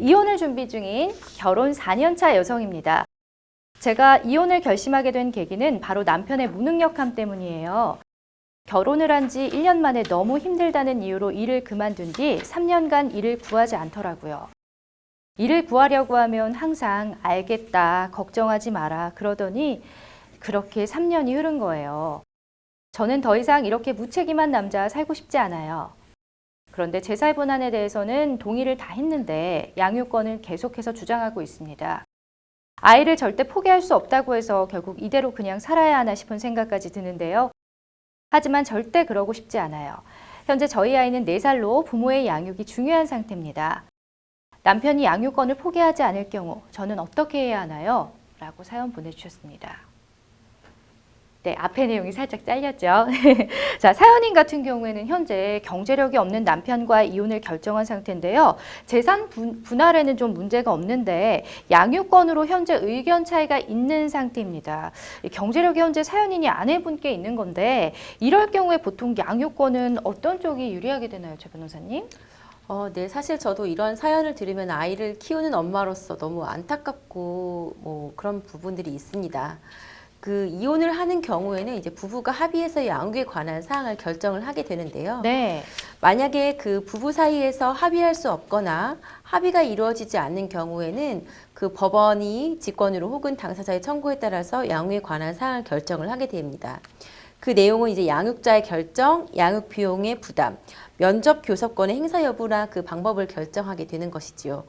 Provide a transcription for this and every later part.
이혼을 준비 중인 결혼 4년차 여성입니다. 제가 이혼을 결심하게 된 계기는 바로 남편의 무능력함 때문이에요. 결혼을 한 지 1년 만에 너무 힘들다는 이유로 일을 그만둔 뒤 3년간 일을 구하지 않더라고요. 일을 구하려고 하면 항상 알겠다, 걱정하지 마라 그러더니 그렇게 3년이 흐른 거예요. 저는 더 이상 이렇게 무책임한 남자 살고 싶지 않아요. 그런데 재살 분할에 대해서는 동의를 다 했는데 양육권을 계속해서 주장하고 있습니다. 아이를 절대 포기할 수 없다고 해서 결국 이대로 그냥 살아야 하나 싶은 생각까지 드는데요. 하지만 절대 그러고 싶지 않아요. 현재 저희 아이는 4살로 부모의 양육이 중요한 상태입니다. 남편이 양육권을 포기하지 않을 경우 저는 어떻게 해야 하나요? 라고 사연 보내주셨습니다. 네, 앞의 내용이 살짝 잘렸죠. 자, 사연인 같은 경우에는 현재 경제력이 없는 남편과 이혼을 결정한 상태인데요. 재산 분할에는 좀 문제가 없는데 양육권으로 현재 의견 차이가 있는 상태입니다. 경제력이 현재 사연인이 아내분께 있는 건데 이럴 경우에 보통 양육권은 어떤 쪽이 유리하게 되나요, 최 변호사님? 네, 사실 저도 이런 사연을 들으면 아이를 키우는 엄마로서 너무 안타깝고 그런 부분들이 있습니다. 그 이혼을 하는 경우에는 이제 부부가 합의해서 양육에 관한 사항을 결정을 하게 되는데요. 네. 만약에 그 부부 사이에서 합의할 수 없거나 합의가 이루어지지 않는 경우에는 그 법원이 직권으로 혹은 당사자의 청구에 따라서 양육에 관한 사항을 결정을 하게 됩니다. 그 내용은 이제 양육자의 결정, 양육 비용의 부담, 면접 교섭권의 행사 여부나 그 방법을 결정하게 되는 것이지요.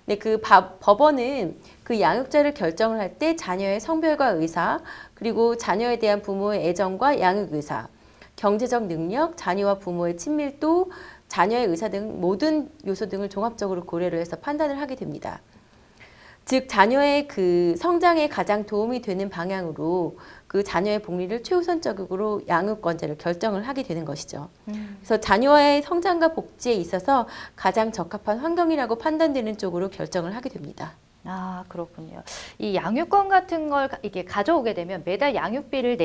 근데 그 법원은 그 양육자를 결정을 할 때 자녀의 성별과 의사, 그리고 자녀에 대한 부모의 애정과 양육 의사, 경제적 능력, 자녀와 부모의 친밀도, 자녀의 의사 등 모든 요소 등을 종합적으로 고려를 해서 판단을 하게 됩니다. 즉 자녀의 그 성장에 가장 도움이 되는 방향으로 그 자녀의 복리를 최우선적으로 양육권자를 결정을 하게 되는 것이죠. 그래서 자녀의 성장과 복지에 있어서 가장 적합한 환경이라고 판단되는 쪽으로 결정을 하게 됩니다. 아, 그렇군요. 이 양육권 같은 걸 이게 가져오게 되면 매달 양육비를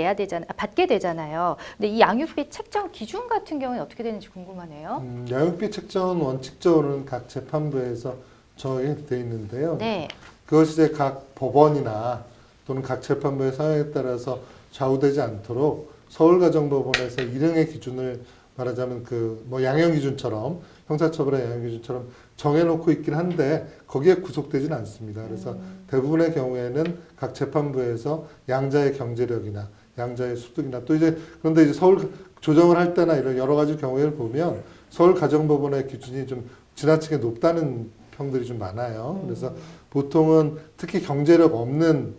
받게 되잖아요. 근데 이 양육비 책정 기준 같은 경우는 어떻게 되는지 궁금하네요. 양육비 책정은 원칙적으로는 각 재판부에서 정해져 있는데요. 네. 그것이 이제 각 법원이나 또는 각 재판부의 사항에 따라서 좌우되지 않도록 서울가정법원에서 일형의 기준을 말하자면 양형 기준처럼 형사처벌의 양형 기준처럼 정해놓고 있긴 한데 거기에 구속되지는 않습니다. 그래서 대부분의 경우에는 각 재판부에서 양자의 경제력이나 양자의 소득이나 또 그런데 이제 서울 조정을 할 때나 이런 여러 가지 경우를 보면 서울가정법원의 기준이 좀 지나치게 높다는 평들이 좀 많아요. 그래서 보통은 특히 경제력 없는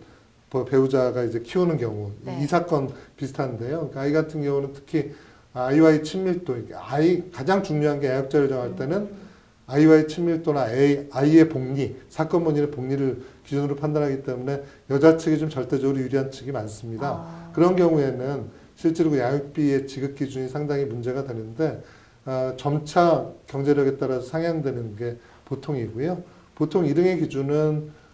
배우자가 이제 키우는 경우, 네. 이 사건 비슷한데요. 그러니까 아이 같은 경우는 특히 아이와의 친밀도, 가장 중요한 게 양육자를 정할 때는 아이와의 친밀도나 아이의 복리, 사건 본인의 복리를 기준으로 판단하기 때문에 여자 측이 좀 절대적으로 유리한 측이 많습니다. 그런 경우에는 실제로 그 양육비의 지급 기준이 상당히 문제가 되는데 점차 경제력에 따라서 상향되는 게 보통이고요. 보통 일응의 기준은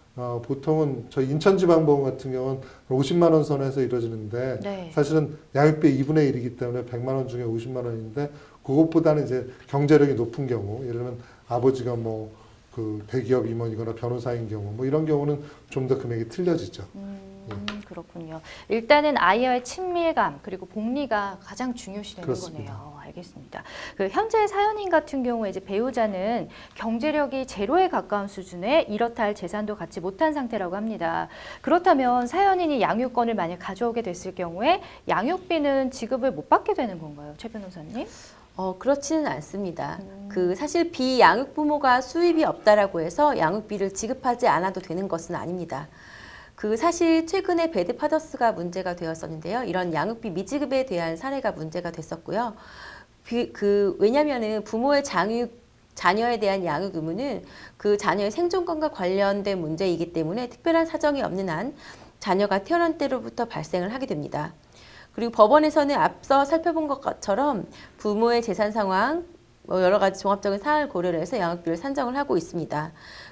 보통은 저희 인천지방법원 같은 경우는 50만 원 선에서 이루어지는데 네. 사실은 양육비의 2분의 1이기 때문에 100만 원 중에 50만 원인데 그것보다는 이제 경제력이 높은 경우, 예를 들면 아버지가 대기업 임원이거나 변호사인 경우, 이런 경우는 좀 더 금액이 틀려지죠. 그렇군요. 일단은 아이와의 친밀감 그리고 복리가 가장 중요시되는 그렇습니다. 거네요. 알겠습니다. 현재 사연인 같은 경우에 이제 배우자는 경제력이 제로에 가까운 수준에 이렇다 할 재산도 갖지 못한 상태라고 합니다. 그렇다면 사연인이 양육권을 만약 가져오게 됐을 경우에 양육비는 지급을 못 받게 되는 건가요, 최 변호사님? 그렇지는 않습니다. 사실 비양육 부모가 수입이 없다라고 해서 양육비를 지급하지 않아도 되는 것은 아닙니다. 사실 최근에 배드파더스가 문제가 되었었는데요. 이런 양육비 미지급에 대한 사례가 문제가 됐었고요. 왜냐면은 부모의 자녀에 대한 양육 의무는 그 자녀의 생존권과 관련된 문제이기 때문에 특별한 사정이 없는 한 자녀가 태어난 때로부터 발생을 하게 됩니다. 그리고 법원에서는 앞서 살펴본 것처럼 부모의 재산 상황, 여러 가지 종합적인 사항을 고려를 해서 양육비를 산정을 하고 있습니다.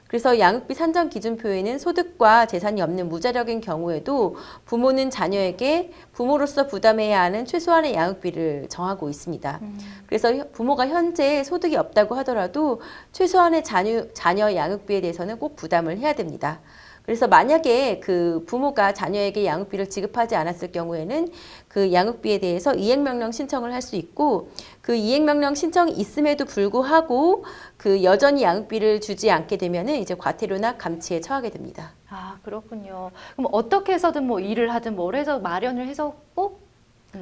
그래서 양육비 산정 기준표에는 소득과 재산이 없는 무자력인 경우에도 부모는 자녀에게 부모로서 부담해야 하는 최소한의 양육비를 정하고 있습니다. 그래서 부모가 현재 소득이 없다고 하더라도 최소한의 자녀 양육비에 대해서는 꼭 부담을 해야 됩니다. 그래서 만약에 그 부모가 자녀에게 양육비를 지급하지 않았을 경우에는 그 양육비에 대해서 이행명령 신청을 할 수 있고, 그 이행명령 신청이 있음에도 불구하고 그 여전히 양육비를 주지 않게 되면은 이제 과태료나 감치에 처하게 됩니다. 아, 그렇군요. 그럼 어떻게 해서든 뭐 일을 하든 뭘 해서 마련을 해서 꼭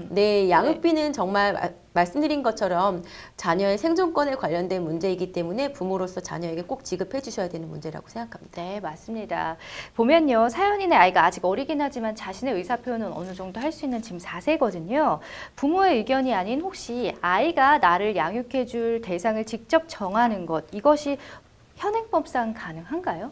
네, 양육비는 정말 말씀드린 것처럼 자녀의 생존권에 관련된 문제이기 때문에 부모로서 자녀에게 꼭 지급해 주셔야 되는 문제라고 생각합니다. 네, 맞습니다. 보면요, 사연인의 아이가 아직 어리긴 하지만 자신의 의사표현은 어느 정도 할 수 있는 지금 4세거든요. 부모의 의견이 아닌 혹시 아이가 나를 양육해줄 대상을 직접 정하는 것, 이것이 현행법상 가능한가요?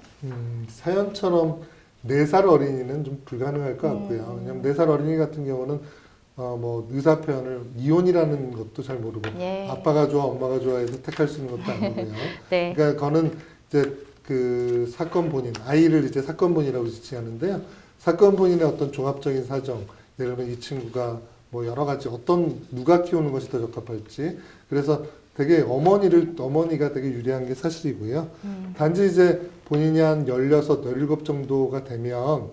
사연처럼 4살 어린이는 좀 불가능할 것 같고요. 왜냐하면 4살 어린이 같은 경우는 뭐 의사 표현을 이혼이라는 것도 잘 모르고 예. 아빠가 좋아 엄마가 좋아해서 택할 수 있는 것도 아니고요. 네. 그러니까 그거는 이제 그 사건 본인 아이를 이제 사건 본이라고 지칭하는데요. 사건 본인의 어떤 종합적인 사정, 예를 들면 이 친구가 뭐 여러 가지 누가 키우는 것이 더 적합할지, 그래서 되게 어머니가 되게 유리한 게 사실이고요. 단지 이제 본인이 한 16, 17 정도가 되면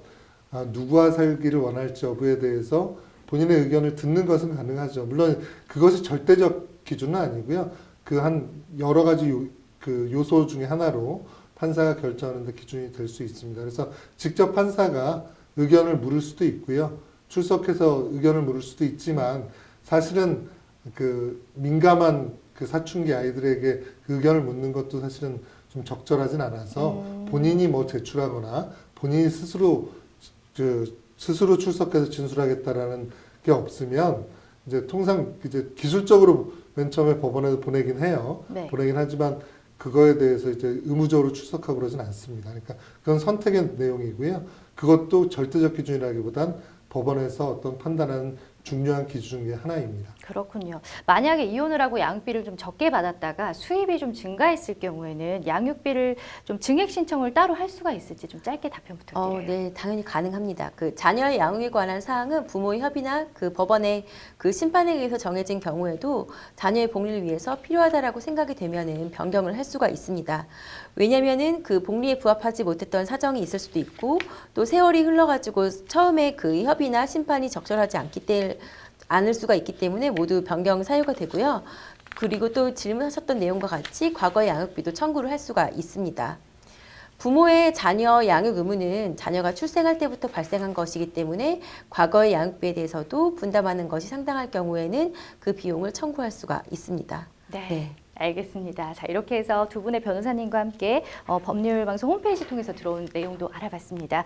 누구와 살기를 원할지 여부에 대해서 본인의 의견을 듣는 것은 가능하죠. 물론 그것이 절대적 기준은 아니고요. 그 한 여러 가지 그 요소 중에 하나로 판사가 결정하는 데 기준이 될 수 있습니다. 그래서 직접 판사가 의견을 물을 수도 있고요. 출석해서 의견을 물을 수도 있지만 사실은 그 민감한 그 사춘기 아이들에게 그 의견을 묻는 것도 사실은 좀 적절하진 않아서 본인이 뭐 제출하거나 본인이 스스로 출석해서 진술하겠다라는 게 없으면 이제 통상 이제 기술적으로 맨 처음에 법원에 보내긴 해요. 네. 보내긴 하지만 그거에 대해서 이제 의무적으로 출석하고 그러진 않습니다. 그러니까 그건 선택의 내용이고요. 그것도 절대적 기준이라기보단 법원에서 어떤 판단하는 중요한 기준 중에 하나입니다. 그렇군요. 만약에 이혼을 하고 양육비를 좀 적게 받았다가 수입이 좀 증가했을 경우에는 양육비를 좀 증액 신청을 따로 할 수가 있을지 좀 짧게 답변 부탁드려요. 네, 당연히 가능합니다. 그 자녀의 양육에 관한 사항은 부모의 협의나 그 법원의 그 심판에 의해서 정해진 경우에도 자녀의 복리를 위해서 필요하다라고 생각이 되면은 변경을 할 수가 있습니다. 왜냐면은 그 복리에 부합하지 못했던 사정이 있을 수도 있고, 또 세월이 흘러가지고 처음에 그 협의나 심판이 적절하지 않을 수가 있기 때문에 모두 변경 사유가 되고요. 그리고 또 질문하셨던 내용과 같이 과거의 양육비도 청구를 할 수가 있습니다. 부모의 자녀 양육 의무는 자녀가 출생할 때부터 발생한 것이기 때문에 과거의 양육비에 대해서도 분담하는 것이 상당할 경우에는 그 비용을 청구할 수가 있습니다. 네. 알겠습니다. 자, 이렇게 해서 두 분의 변호사님과 함께 법률방송 홈페이지 통해서 들어온 내용도 알아봤습니다.